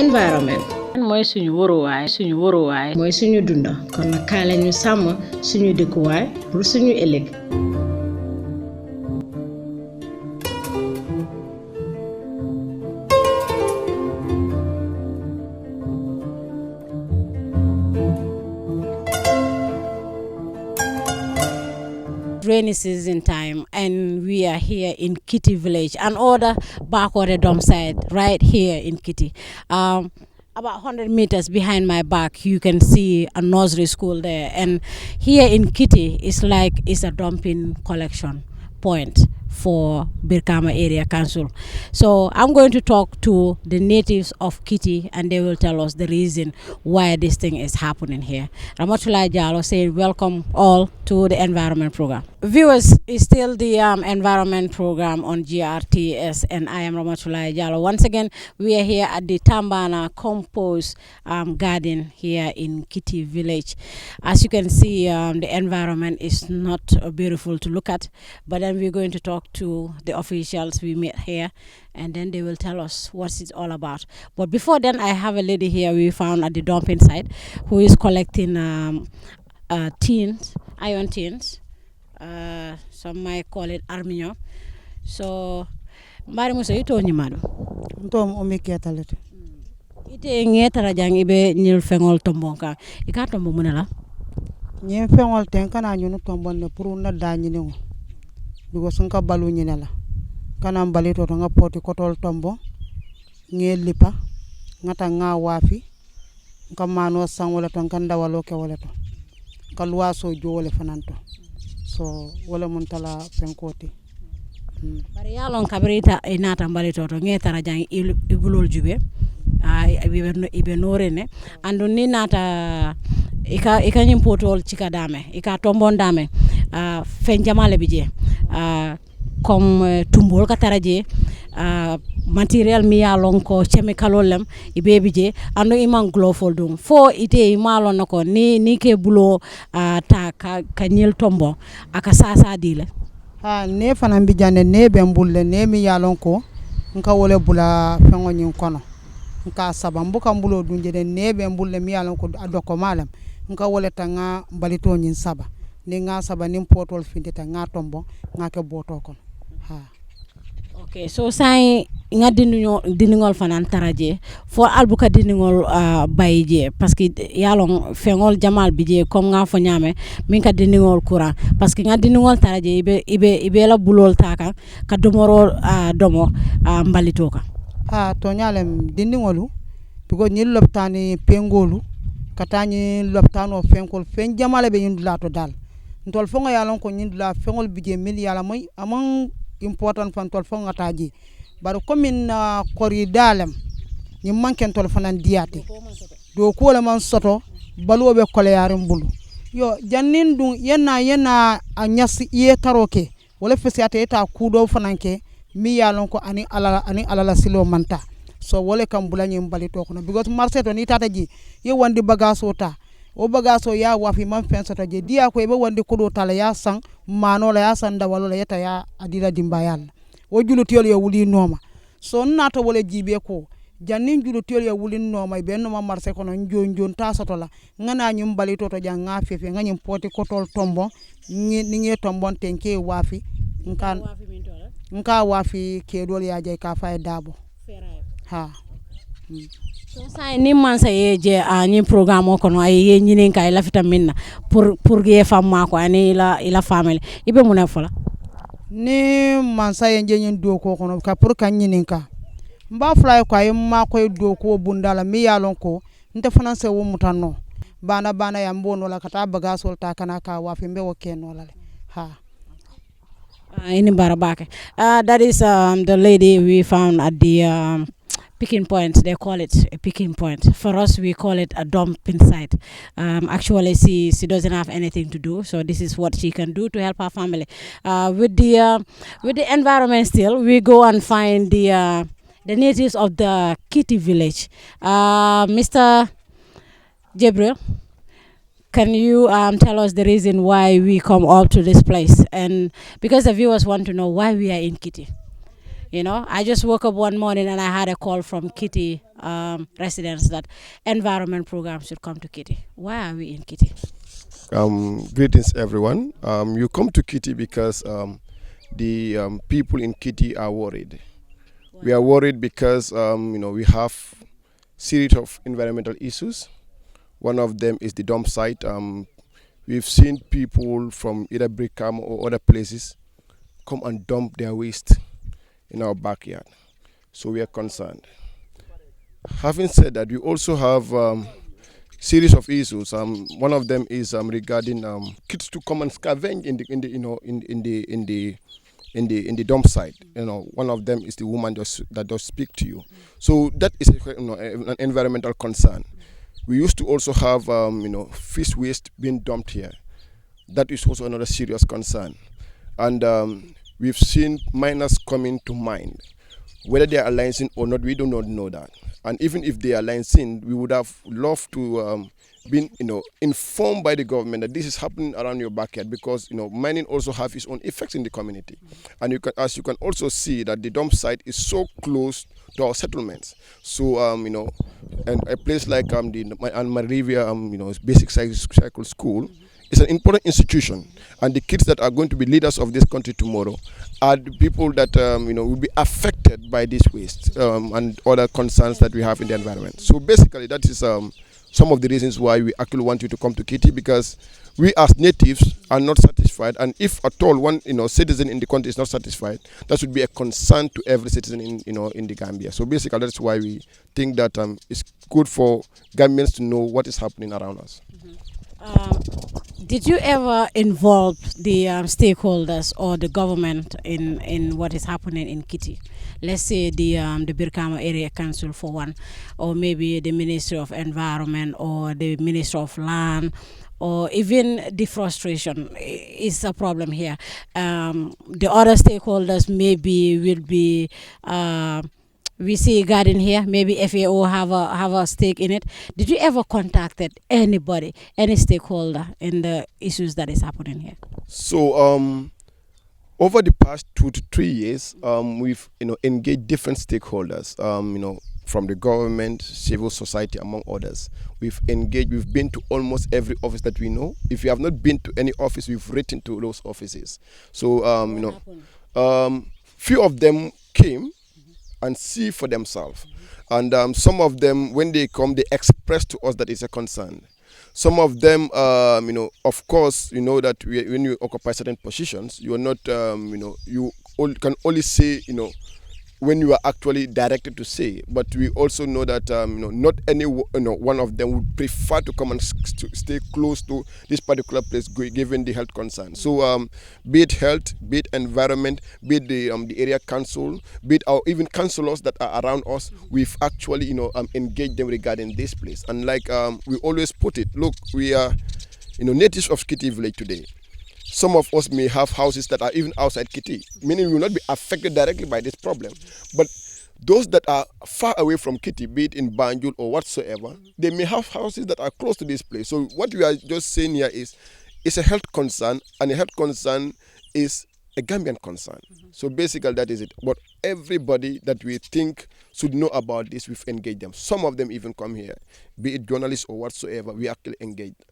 environment. mooy suñu waruwaay mooy suñu dunda kon nag kaay la ñu sàmm suñu dëkkuwaay pour suñu ëllëg. Rainy season time, and we are here in Kitty Village, an other backward dump site right here in Kitty. About 100 meters behind my back, you can see a nursery school there, and here in Kitty is a dumping collection point for Birkama Area Council. So I'm going to talk to the natives of Kitty, and they will tell us the reason why this thing is happening here. Ramatullah Jalo saying welcome all to the environment program. Viewers, it's still the environment program on GRTS, and I am Ramatullah Jalo. Once again, we are here at the Tambana Compost Garden here in Kitty Village. As you can see, the environment is not beautiful to look at, but then we're going to talk to the officials we met here, and then they will tell us what it's all about. But before then, I have a lady here we found at the dumping site who is collecting iron tins. Some might call it armignon. So, Mari Musa, you told me, madam. Tom Omiketalete. Ite ngetara jang ibe nyil fengol tombonka. Ika tombo munela. Nye fengol tenka na nyunu tombon ne puru na danyi ne. Because nka balu nyinela. Kana mbali to nga poti kotol tombo. Nye lipa. Ngata nga wafi. Nka mano sang wala to nkanda waloke wala to. Nka luaso jo wale fananto. So wala muntala penkoti. Bari yalon kabrita inata mbali to ngetara jang ibulol jube. Ibe norene ando ni nata ika nyimpotol chika dame ika tombon dame fen jamale bije comme tumbol ka taraje material mi yalon ko chemical lem ibe bije ando iman glofol dum fo ite malon nako ni ke bulo ta ka nyel tombo aka sasa dile ne fana bijane ne bembulle ne mi yalon ko nka wole bula fengo nyin kono nka saba mbuka mbulo dunje de nebe mbulle mi yalon ko adoko malam nka wole tanga balito nyin saba ni nga saba nim potol finde ta nga tombo nga ke boto kon ha. Okay, so say nga diningol fanan taraje fo albuka diningol bayje parce que yalon fengol jamal bije comme nga fo nyame min ka diningol courant parce que nga diningol taraje ibe la bulol taka ka domoro domo mbalito ka to nyalem dindingolu biko nyil loptani pengolu katani loptano fenkol fen jamale be nyindula to dal ntol fonga yalon ko nyindula fengol bije mil yala moy amon important fan tol fonga taji bar commune kori dalem ni manken tol fanan diati do ko le man soto balobe kole yarim bulu yo jannin dun yena a nyasi ye taroke wala fesiate ta kudo fananke mi yalon ko ani alala silo manta so wole kam bulani mbali to kono because marché to ni tata ji ye wandi bagaso ta o bagaso ya wafi man fenso ta je dia ko be wandi ko do tala ya sang mano la ya sanda wala la yeta ya adila dimbayal o julutiyol ya wuli noma so nato wole jibe ko jannin julutiyol ya wuli noma be no marché kono njon ta soto la ngana nyum mbali to janga fefe nganyum poti kotol tombo ni tombon tenke wafi nka wafi kedol ya jay ka fay dabo ha so say ni man say je ni programme ko no ay nyinin kay la fitam minna pour ge famma ko ani ila family ibe mu ne fola ni man say je nyin do ko kono ka pour kan nyinin ka mba fly ko ay ma koy do ko bundala mi yalon ko nte finance wo mutanno bana ya mbono la kata baga solta kana ka wafi mbe wo kenno la ha. In Barabake. That is the lady we found at the picking point. They call it a picking point. For us, we call it a dumping site. Actually, she doesn't have anything to do, so this is what she can do to help her family. With the environment still, we go and find the natives of the Kitty village. Mr. Gabriel, can you tell us the reason why we come up to this place? And because the viewers want to know why we are in Kitty. You know, I just woke up one morning and I had a call from Kitty residents that environment programs should come to Kitty. Why are we in Kitty? Greetings, everyone. You come to Kitty because the people in Kitty are worried. Wow. We are worried because we have series of environmental issues. One of them is the dump site. We've seen people from either Brickham or other places come and dump their waste in our backyard. So we are concerned. Having said that, we also have series of issues. One of them is regarding kids to come and scavenge in the dump site. One of them is the woman that does speak to you. So that is an environmental concern. We used to also have fish waste being dumped here. That is also another serious concern. And we've seen miners coming to mine. Whether they are licensed or not, we do not know that. And even if they are licensed, we would have loved to been informed by the government that this is happening around your backyard, because mining also have its own effects in the community. And as you can also see that the dump site is so close to our settlements. So and a place like the Anne Marie basic cycle school is an important institution, and the kids that are going to be leaders of this country tomorrow are the people that will be affected by this waste and other concerns that we have in the environment. So basically, that is some of the reasons why we actually want you to come to Kitty, because we as natives are not satisfied, and if at all one citizen in the country is not satisfied, that should be a concern to every citizen in the Gambia. So basically, that's why we think that it's good for Gambians to know what is happening around us. Did you ever involve the stakeholders or the government in what is happening in Kitty? Let's say the Brikama Area Council for one, or maybe the Ministry of Environment or the Ministry of Land, or even deforestation is a problem here. The other stakeholders maybe will be we see a garden here, maybe FAO have a stake in it. Did you ever contacted anybody, any stakeholder in the issues that is happening here? So over the past 2 to 3 years, we've engaged different stakeholders, from the government, civil society, among others. We've been to almost every office that we know. If you have not been to any office, we've written to those offices. So few of them came and see for themselves. And some of them, when they come, they express to us that it's a concern. Some of them, of course, that when you occupy certain positions, you are not, you can only say, when you are actually directed to say. But we also know that not any one of them would prefer to come and stay close to this particular place given the health concern. So be it health, be it environment, be it the area council, be it our even councillors that are around us, we've actually engaged them regarding this place. And like we always put it, look, we are natives of Kitty Village today. Some of us may have houses that are even outside Kitty, meaning we will not be affected directly by this problem. But those that are far away from Kitty, be it in Banjul or whatsoever, they may have houses that are close to this place. So what we are just saying here is, it's a health concern, and a health concern is a Gambian concern. So basically that is it. But everybody that we think should know about this, we've engaged them. Some of them even come here, be it journalists or whatsoever, we actually engage them.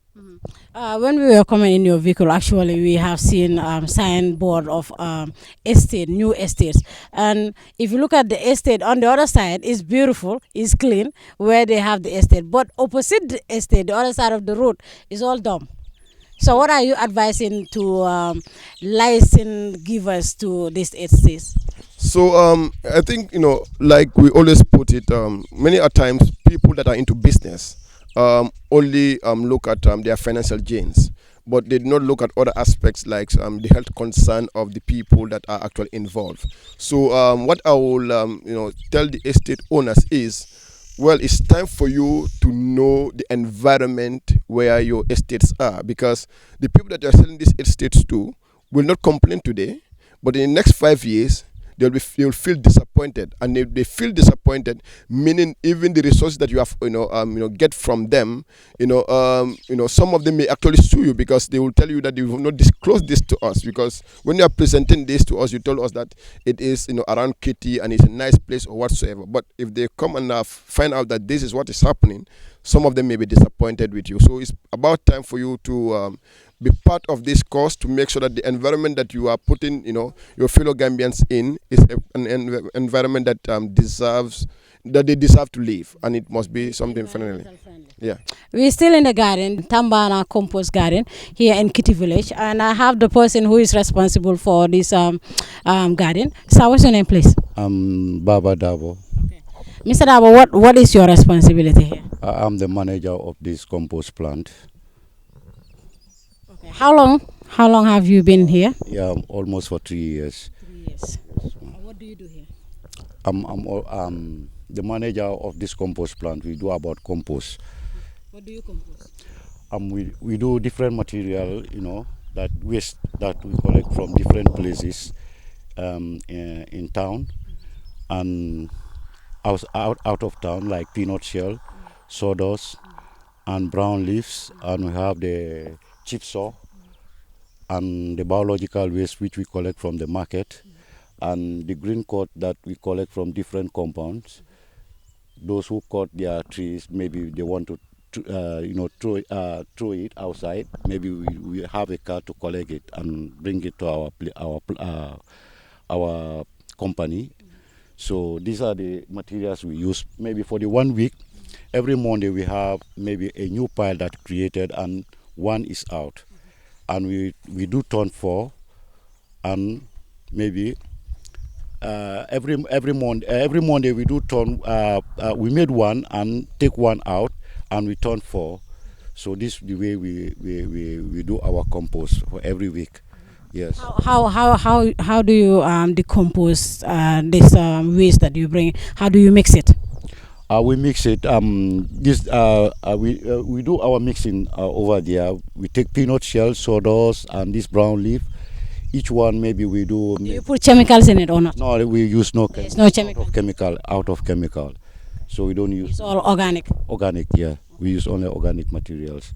When we were coming in your vehicle, actually, we have seen signboard of new estates. And if you look at the estate on the other side, it's beautiful, it's clean, where they have the estate. But opposite the estate, the other side of the road, is all dumb. So what are you advising to license givers to these estates? So I think, like we always put it, many a times people that are into business only look at their financial gains, but they do not look at other aspects like the health concern of the people that are actually involved. So what I will tell the estate owners is, well, it's time for you to know the environment where your estates are, because the people that you are selling these estates to will not complain today, but in the next 5 years they will feel disappointed, and if they feel disappointed, meaning even the resources that you have get from them, some of them may actually sue you, because they will tell you that you will not disclose this to us, because when you are presenting this to us, you told us that it is around Kitty and it's a nice place or whatsoever. But if they come and find out that this is what is happening, some of them may be disappointed with you. So it's about time for you to be part of this cause, to make sure that the environment that you are putting your fellow Gambians in is an environment that they deserve to live, and it must be something friendly. Yeah. We're still in the garden, Tambana Compost Garden, here in Kitty Village, and I have the person who is responsible for this garden. So what's your name, please? Baba Dabo. Okay. Mr. Dabo, what is your responsibility here? I'm the manager of this compost plant. Okay. How long have you been here? Yeah, almost for 3 years. 3 years. What do you do here? I'm the manager of this compost plant. We do about compost. What do you compost? We do different material, that waste that we collect from different places in town and out of town, like peanut shell, sawdust, and brown leaves, and we have the chipsaw and the biological waste which we collect from the market, and the green cord that we collect from different compounds. Those who cut their trees, maybe they want to throw it outside. Maybe we have a car to collect it and bring it to our company. So these are the materials we use. Maybe for the 1 week, every Monday we have maybe a new pile that created and one is out, and we do turn 4, and maybe every Monday we do turn. We made one and take one out, and we turn 4. So this is the way we do our compost for every week. Yes. How do you decompose this waste that you bring? How do you mix it? We mix it. We do our mixing over there. We take peanut shell, sawdust, and this brown leaf. Each one maybe we do. Do you put chemicals in it or not? No, we use no chemical. Out of chemical. So we don't use. It's all organic. Organic, yeah. We use only organic materials.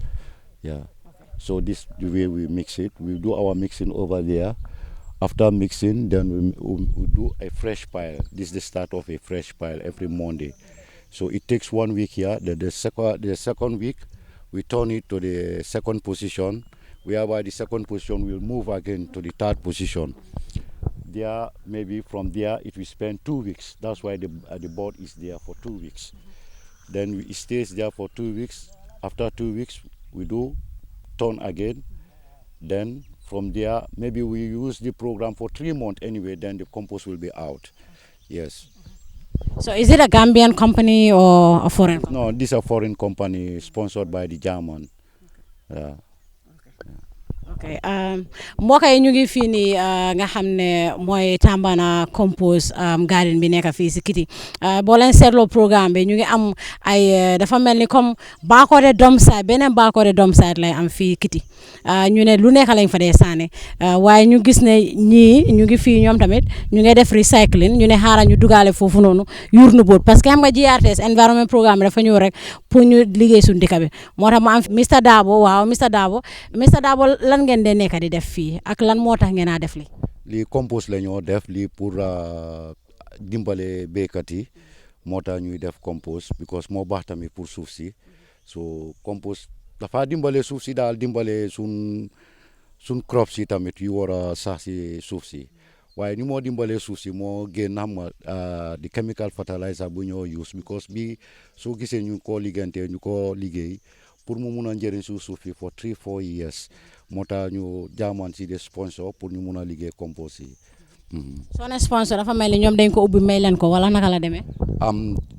Yeah. Okay. So this the way we mix it. We do our mixing over there. After mixing, then we do a fresh pile. This is the start of a fresh pile every Monday. So it takes 1 week here. The second week, we turn it to the second position, whereby the second position will move again to the third position. There, maybe from there, it will spend 2 weeks. That's why the board is there for 2 weeks. Then it stays there for 2 weeks. After 2 weeks, we do turn again. Then from there, maybe we use the program for 3 months anyway. Then the compost will be out. Yes. So is it a Gambian company or a foreign company? No, this is a foreign company sponsored by the German. Yeah. Okay. Mbokk yi ñu ngi fii nii nga xam ne mooy Tambana Compost Garden bi nekk fii si Kitty boo leen seetloo programme bi ñu ngi am ay dafa mel ni comme Bakoteh Dumpsite beneen Bakoteh Dumpsite lay am fii Kitty ñu ne lu nekk lañ fa dee sànni waaye ñu gis ne ñii ñu ngi fii ñoom tamit ñu ngi def recycling ñu ne xaaral ñu dugaale foofu noonu yurnu boot parce que xam nga GRTS environment programme bi dafa ñëw rek pour ñu liggéey suñu dëkk bi moo tax ma am Mr Dabo waaw Mr Dabo lan ngeen de nekk di def fii ak lan moo tax ngeen a def lii compost la ñoo def lii pour dimbale béykat yi moo tax ñuy def compost because moo baax tamit pour suuf si so compost dafa dimbale suuf si daal dimbale sun crops yi tamit yu war a sax si suuf si waaye ni moo dimbale suuf si moo génn xam nga di chemical fertilizer bu ñoo use because bi soo gisee ñu ko liggéey pour mu mun a njëriñ suuf si for 3-4 years moo tax ñu jaamaan si des sponsor pour ñu mun a liggéey compost yi. soo ne sponsor dafa mel ni ñoom dañ ko ubbi may leen ko wala naka la demee.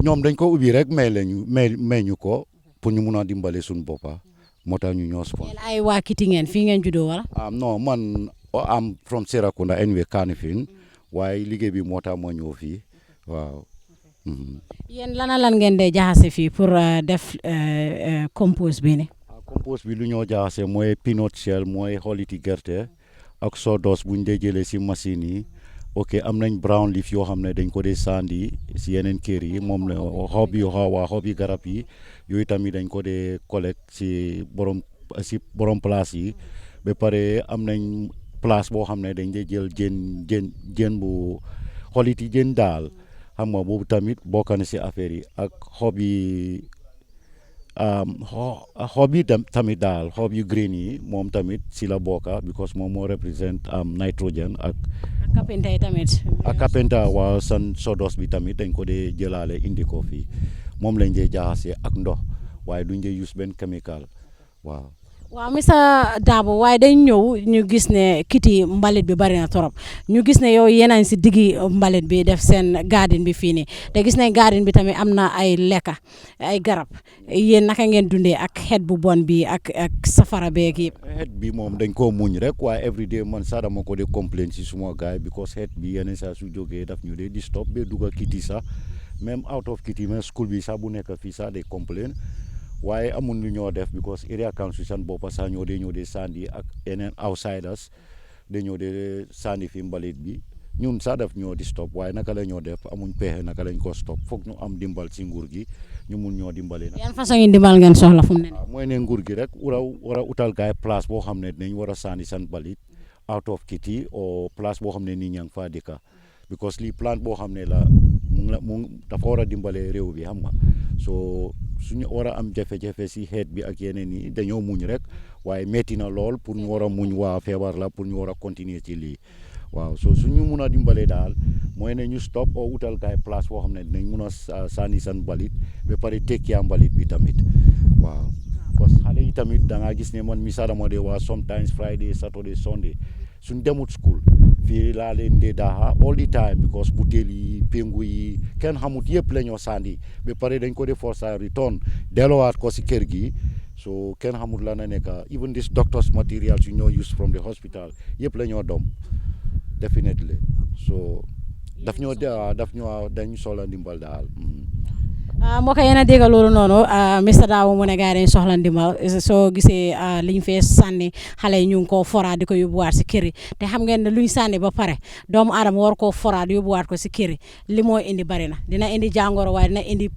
ñoom dañ ko ubbi rek may ñu ko pour ñu mun a dimbale suñu boppa moo tax ñu ñoo sponsor. yéen ay waa Kitty ngeen fii ngeen juddoo wala. non man am from Serekunda anyway Kanifing waaye liggéey bi moo tax ma ñëw fii waaw. yéen lan ngeen dee jaxase fii pour def compost bi ne. compost bi lu ñoo jaxase mooy peanut shell mooy xoliti gerte ak sawdust buñ dee jëlee si machine yi ok am nañ brown leaf yoo xam ne dañ ko dee sandi si yeneen kër yi moom la xob yi garab yi yooyu tamit dañ ko dee collecte si borom place yi ba pare am nañ place boo xam ne dañ dee jël jën bu xoliti jën daal xam nga boobu tamit bokk na si affaire yi ak xob yi tamit daal xob yu green yi moom tamit si la bokka because moom moo represent nitrogen ak kapenta yi tamit. ak kapenta waa sodos bi tamit dañ ko dee jëlaale indi ko fii moom lañ dee jaxase ak ndox waaye duñ dee use benn chemical waaw. waaw Mr Darboe waaye dañ ñëw ñu gis ne Kitty mbalit bi bari na torop ñu gis ne yow yéen si diggi mbalit bi def seen garden bi fii nii te gis nañ garden bi tamit am na ay lekka ay garab yéen naka ngeen dundee ak xeet bu bon bi ak safara beeg yi. xeet bi moom dañ koo muñ rek waaye everyday man sax dama ko dee complain si suma gaay because xeet bi yeneen saa su jógee daf ñu dee disturb ba dugga Kitty sax même out of Kitty même school bi sax bu nekk fii sax day complain waaye amul lu ñoo def because area council seen boppa sax ñoo dee sandi ak yeneen outsiders dañoo dee sandi fi mbalit bi ñun sax def ñoo di stop waaye naka la ñoo def amuñ pexe naka lañ ko stop foog ñu am dimbal si nguur gi ñu mun ñoo dimbale nag. yan façon yi dimbal ngeen soxla fu mu ne. mooy ne nguur gi rek war a utal gaay place boo xam ne dinañ war a sandi seen mbalit out of Kitty o place boo xam ne nit ñaa ngi faa dëkka because lii plan boo xam ne la mu dafa war a dimbale réew bi xam nga so suñu war a am jafe-jafe si xeet bi ak yeneen yi dañoo muñ rek waaye metti na lool pour ñu war a muñ waa feebar la pour ñu war a continuer ci lii waaw so suñu mun a dimbale daal mooy ne ñu stop o utal gaay place boo xam ne dinañ mun a sànni seen mbalit ba pare tekki mbalit bi tamit waaw parce que xale yi tamit da ngaa gis ne man mi sax dama dee waa sometimes Friday Saturday Sunday suñ demut school fii laa leen dee daaxa all the time because butéel yi péngu yi kenn xamut yëpp la ñoo sandi ba pare dañ ko dee force à return delluwaat ko si kër gi so kenn xamut la na nekk even this doctor's materials yu ñoo use from the hospital yëpp la ñoo dom definitely so dañ soxla ndimbal daal. mbokk yéen a dégg loolu noonu Mr Darboe mu ne gars yi dañ soxla ndimbal soo gisee liñ fee sànni xale yi ñu ngi koo foraat di ko yóbbuwaat si kër yi te xam ngeen ne luñ sànni ba pare doomu aadama war koo foraat yóbbuwaat ko si kër yi li moo indi bari na dina indi jàngoro waaye dina indi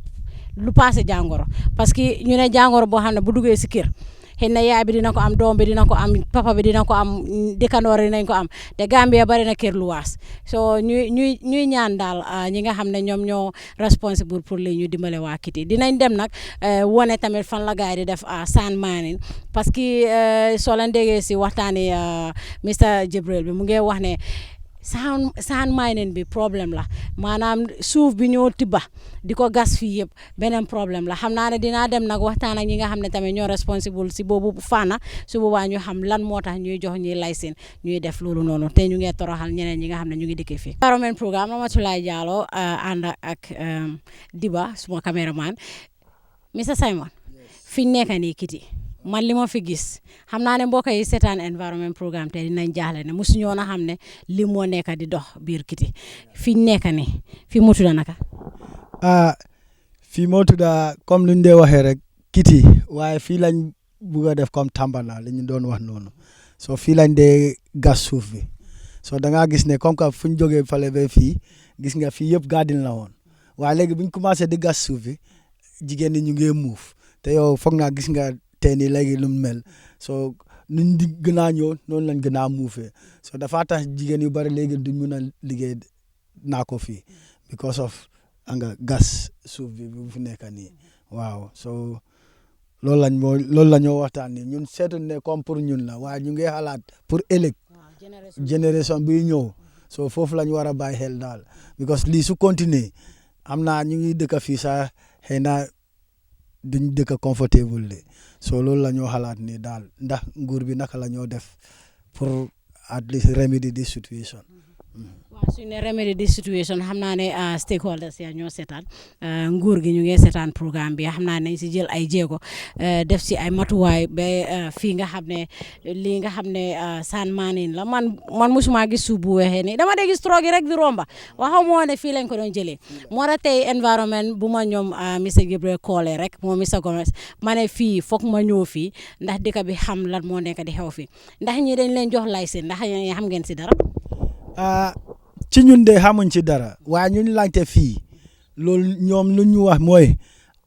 lu paase jàngoro parce que ñu ne jàngoro boo xam ne bu duggee si kër xëy na yaay bi dina ko am doom bi dina ko am papa bi dina ko am dëkkandoor yi nañ ko am te Gambia bari na kër lu waas so ñuy ñaan daal ñi nga xam ne ñoom ñoo responsible pour li ñu dimbale waa Kitty dinañ dem nag wone tamit fan la gaay di def sand mining parce que soo leen déggee si waxtaani Mr Jibril bi mu ngi wax ne sand mining bi problème la maanaam suuf bi ñoo tibba di ko gas fii yëpp beneen problème la xam naa ne dinaa dem nag waxtaan ak ñi nga xam ne tamit ñoo responsible si boobu fànna su boobaa ñu xam lan moo tax ñuy jox ñuy laysin ñuy def loolu noonu te ñu ngi toroxal ñeneen ñi nga xam ne ñu ngi dëkkee fii. environment programme Ramatulaye Jallow ànd ak Diba suma caméraman Mr Simon fi ñu nekk nii Kitty man li ma fi gis xam naa ne mbokk yi seetaan environment programme te dinañ jaaxle ne mosu ñoo na xam ne li moo nekk di dox biir Kitty fi ñu nekk nii fi mu tudd naka. fii moo tudda comme lu ñu dee waxee rek Kitty waaye fii lañ bugg a def comme Tambala li ñu doon wax noonu so fii lañ dee gas suuf bi so da ngaa gis ne comme que fu ñu jógee fale ba fii gis nga fii yëpp garden la woon waaye léegi bu ñu commencé di gas suuf bi jigéen ñi ñu ngi muuf te yow foog naa gis nga tey nii léegi lu mu mel so nuñ di gën a ñëw noonu lañ gën a muufee so dafa tax jigéen yu bari léegi duñ mun a liggéey naa ko fii because of nga gas suuf bi bu fi nekk nii waaw so loolu la ñoo waxtaan nii ñun seetu ne comme pour ñun la waaye ñu ngi xalaat pour ëllëg génération bi ñëw so foofu la ñu war a bàyyi xel daal because lii su continuer am naa ñu ngi dëkk fii sax xëy na duñ dëkk comfortable de so loolu la ñoo xalaat nii daal ndax nguur bi naka la ñoo def pour at least remedy this situation. waaw suñu ne remedy this situation xam naa ne stakeholders ya ñoo seetaan nguur gi ñu ngi seetaan programme bi xam naa ne nañ si jël ay jéego def si ay matuwaay ba fii nga xam ne lii nga xam ne sand mining la man musuma gis suuf bu weexee nii dama dee gis trop gi rek di romba waxaw moo ne fii lañ ko doon jëlee moo tax tey environment bu ma ñoom Mr Gabriel Kole rek moo Mr Gomez ma ne fii foog ma ñëw fii ndax dëkk bi xam lan moo nekk di xew fii ndax ñi dañ leen jox licence ndax xam ngeen si dara. ci ñun de xamuñ ci dara waaye ñun laajte fii loolu ñoom lu ñu wax mooy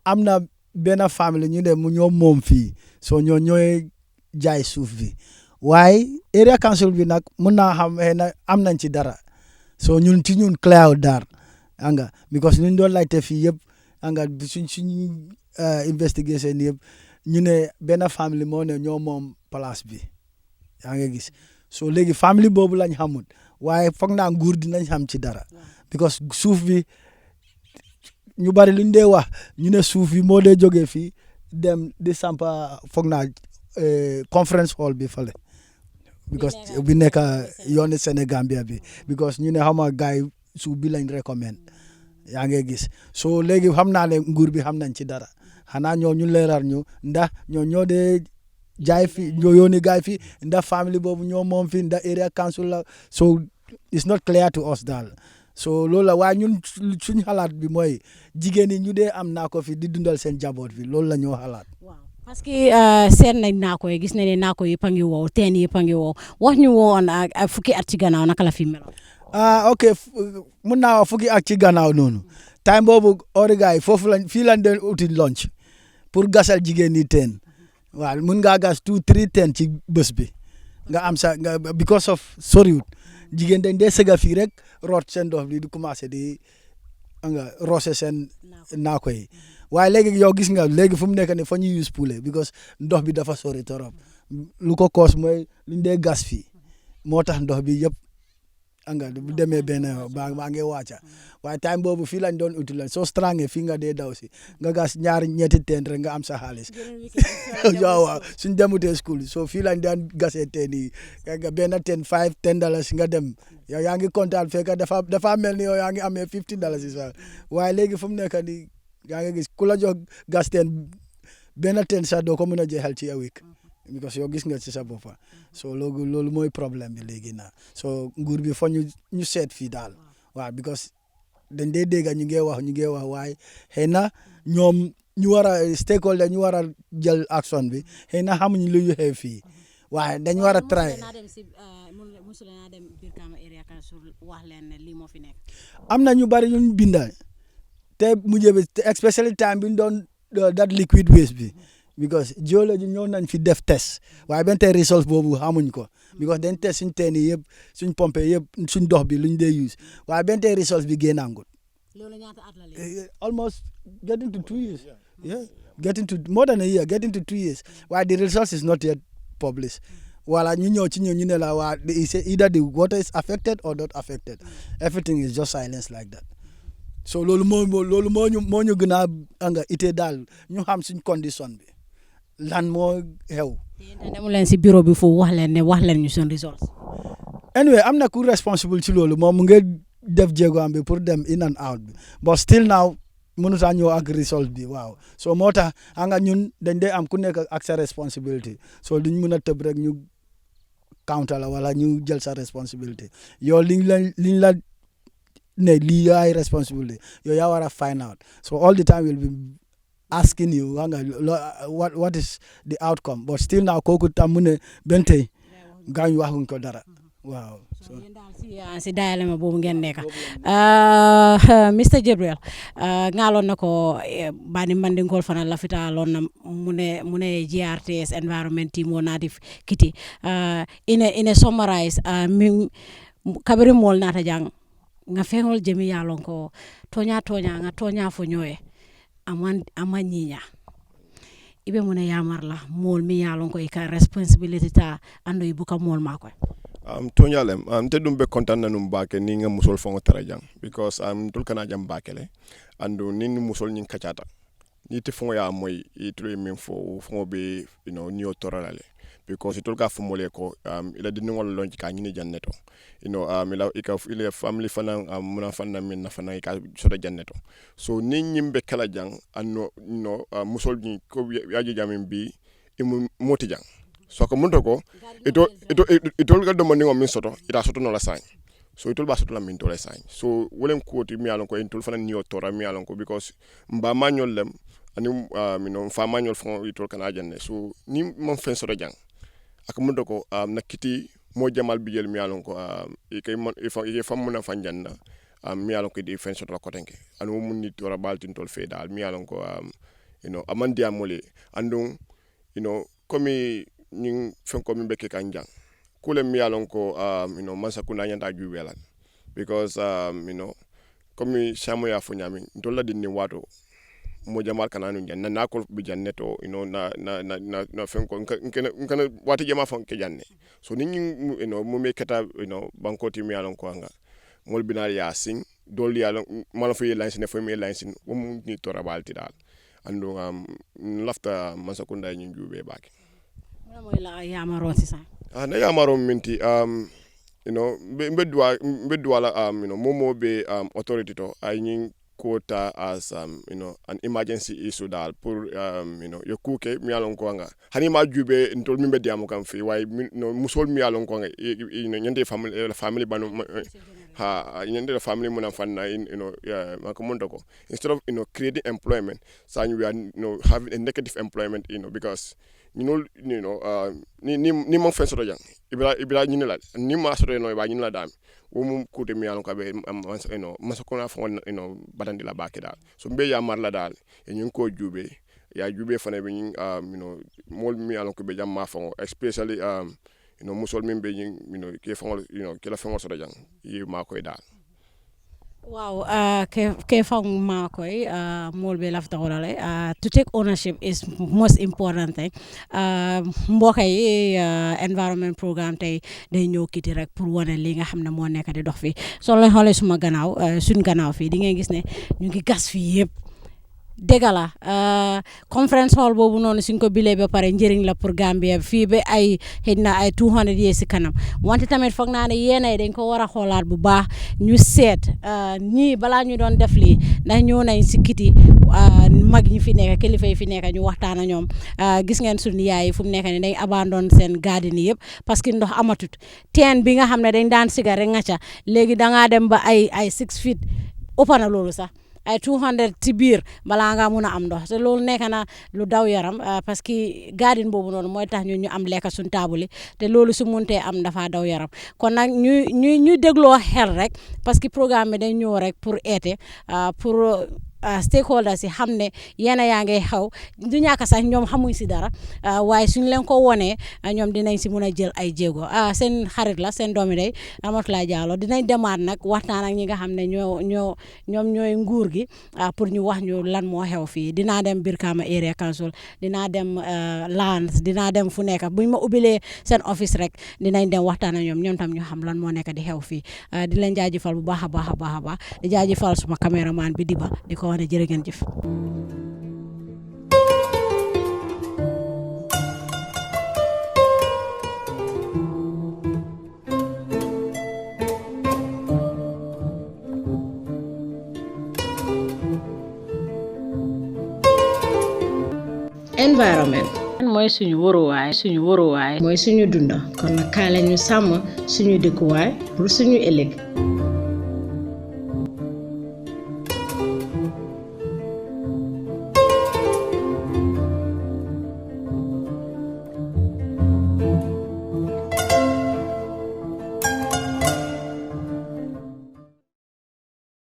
am na benn famille ñu ne ñoom moom fii soo ñooy jaay suuf bi waaye area council bi nag mun naa xam na am nañ ci dara soo ñun ci ñun clear daar anga because ñu doon laajte fii yëpp anga suñ investigation yëpp ñu ne benn famille moo ne ñoo moom place bi yaa ngi gis soo léegi famille boobu lañ xamul waaye foog naa nguur dinañ xam ci dara because suuf bi ñu bari luñ dee wax ñu ne suuf bi moo dee jógee fii dem di sampa foog naa conference hall bi fale because bi nekk yooni Sénégambia bi because ñu ne xam nga gars yi suuf bi lañ recommend yaa ngi gis so léegi xam naa ne nguur bi xam nañ ci dara xanaa ñoo ñu leeral ñu ndax ñoo dee jaay fi ñoo yónni gaay fi ndax family boobu ñoo moom fi ndax area council la so it's not clear to us daal so loolu la waaye ñun suñ xalaat bi mooy jigéen ñi ñu dee am naa ko fi di dundal seen jaboot fi loolu la ñoo xalaat. waaw parce que seet nañ naa ko gis nañ ne naa ko yëpp a ngi wow teen yëpp a ngi wow wax ñu woon ak fukki at ci gannaaw naka la fi meloon. ok mun naa wax fukki at ci gannaaw noonu time boobu origa yi foofu lañ fii lañ doon uti lunch pour gasal jigéen ñi teen waaw mun ngaa gas 2-3 teen ci bés bi nga am sa nga because of soriwut jigéen dañ dee sëga fii rek root seen ndox bi di commencé di nga roose seen naako yi waaye léegi yow gis nga léegi fu mu nekk ne fa ñuy use poulet because ndox bi dafa sori torop lu ko koos mooy luñ dee gas fii moo tax ndox bi yëpp anga bu demee benn baa ngi wàcca waaye time boobu fii lañ doon uti lañ soo strange fii nga dee daw si nga gas ñetti teen rek nga am sa xaalis waaw suñ demutee school so fii lañ daan gasee teen yi nga benn teen $10 nga dem yow yaa ngi kontaan fekk dafa mel ni yow yaa ngi amee $50 sax waaye léegi fu mu nekk nii yaa ngi gis ku la jox gas teen benn teen sax doo ko mën a jeexal ci a week because yow gis nga ci sa boppa so loolu mooy problème bi léegi naa so nguur bi fo ñu seet fii daal waaw because dañ dee dégg ñu ngi wax waaye xëy na ñoom ñu war a stakeholder ñu war a jël action bi xëy na xamuñ lu ñu xew fii waaye dañ war a try am na ñu bari ñu binda te mujjee bi especially time bi ñu doon that liquid waste bi because geology ñëw nañ fi def test waaye benn tey result boobu xamuñ ko because dañ test suñ teen yi yëpp suñ pompe yëpp suñ dox bi luñ dee use waaye benn tey result bi génnaangut almost getting to 2 years getting to more than a year getting to 2 years waaye the result is not yet published wala ñu ñëw ci ñu ne la waa either the water is affected or not affected everything is just silence like that so loolu moo ñu gën a anga ite daal ñu xam suñ condition bi lan moo xew. demu leen si bureau bi foofu wax leen ñu seen results. anyway am na ku responsible ci loolu moom mu ngi def jéego am bi pour dem in and out bi but still now mënut a ñëw ak result bi waaw so moo tax nga ñun dañ dee am ku nekk ak sa responsibility so duñ mën a tëb rek ñu counter la wala ñu jël sa responsibility yow liñ la ne lii yaay responsibility yow yaa war a find out so all the time we'll be asking you what is the outcome but still now kooku tam mu ne benn tey gaañ waxuñ ko dara waaw. si dialogue boobu ngeen nekk Mr Gabriel ngaloon na ko bani mandingol fana lafita lon na mune GRTS environment team wo native kiti ine summarize kabiri mol nata jang nga fengol jemi yalon ko tonya nga tonya fo ñoye ama ñiña ibe mune yamar la mol mi yalon ko ka responsibility ta ando ibuka mol makoy toñalem te ɗum ɓe contant nanum bake ni nga musol fongo tara jang because tul kana jam bakele andu nin musol ñing kacata ni te fongo ya moy itri min fo fongo be ni o toralale because tul ka fumole ko ila dinni ngol lonci ka ñini janneto ila family fana muna fana min na fana ka soda janneto so ni ñimbe kala jang anno musol ñi ko yaji jamin bi imu moti jang so ko munto ko itol ga domani ngom min soto ita soto no la sañ so itol ba soto la min to la sañ so wolen ko ti mi alon ko itol fana ni o tora mi alon ko because mba mañol lem ani fa mañol fon itol kana janne so ni mon fen soto jang ak munto ko nakiti mo jamal bijel mi alon ko ikay mon ifo famuna fanjanna mi alon ko di fenso to ko tenke anu mun ni tora baltin tol fe dal mi alon ko amandi amole andung komi ñing fen ko mi beke kanjang kule mi alon ko mansa kuna nyanda jubelan because komi shamu ya fo nyami ndolla dinni wato mo jamal kananu jan na ko bi janneto na fen ko ngana wati jama fon ke janne so ni mo me keta banko ti mi alon ko nga mol binal ya sing dol ya mala fo yelan sin fo me yelan sin mo ni tora balti dal andu lafta masakunda nyi jube baki moy la yamaro ci sa na yamaro minti mbedwa la momo be authority to ay nyi quota as an emergency issue dal pour yo kuke mi alon ko nga hani ma jube ntol mi be diamu kam fi way musol mi alon ko nga nyande family banu nyande family mun fanna ma ko mondo ko instead of creating employment so we are having a negative employment because ni mo fenso jang ibra ni la ni ma so no ba ni la dam wo mum kuute mi alon ka be masakona fon badandi la baki dal so mbe ya mar la dal e ñing ko jube ya jube fane be ñing mol mi alon ko be jam ma fon especially musol min be ñing ke fon ke la fon so jang yi ma koy dal wow ke fong ma koy mol be lafta wala to take ownership is most important thing mbokay environment programme tay day ñew kiti rek pour wone li nga xamne mo nekk di dox fi so la xolé suma gannaaw suñ gannaaw fi di ngay gis ne ñu ngi gas fi yépp dégala conference hall bobu non suñ ko bilé ba paré njëriñ la pour Gambia fi be ay xeyna ay 200 years ci kanam wante tamit foog naa ne yéenay dañ ko war a xoolaat bu baax ñu seet ñii balaa ñu doon def lii ndax ñëw nañ si kiti mag ñi fi nekk kilifa yi fi nekk ñu waxtaan ak ñoom gis ngeen suñu yaay yi fu mu nekk ni dañ abandon seen garden yi yëpp parce que ndox amatut teen bi nga xam ne dañ daan siga rek nga ca léegi dangaa dem ba ay 6 feet ëpp na loolu sax ay 200 ci biir balaa nga mun a am ndox te loolu nekk na lu daw yaram parce que garden boobu noonu mooy tax ñu am lekk suñ taabuli te loolu su muntee am dafa daw yaram kon nag ñuy dégloo xel rek parce que programme bi day ñëw rek pour aider pour stakeholders yi xam ne yéen yaa ngay xaw du ñàkk sax ñoom xamuñ si dara waaye suñ leen ko wonee ñoom dinañ si mun a jël ay jéego seen xarit la seen doomi day Ramatulaye Jallow dinañ demaat nag waxtaan ak ñi nga xam ne ñoom ñooy nguur gi pour ñu wax ñu lan moo xew fii dinaa dem Brikama Area Council dinaa dem Lands dinaa dem fu nekk buñ ma ubbilee seen office rek dinañ dem waxtaan ak ñoom tam ñu xam lan moo nekk di xew fii di leen jaajëfal bu baax a baax a baax a baax di jaajëfal suma caméraman bi Diba di ko wane jërë ngeen jëf environment mooy suñu wóoruwaay mooy suñu dunda kon nag kaay la ñu sàmm suñu dëkkuwaay pour suñu ëllëg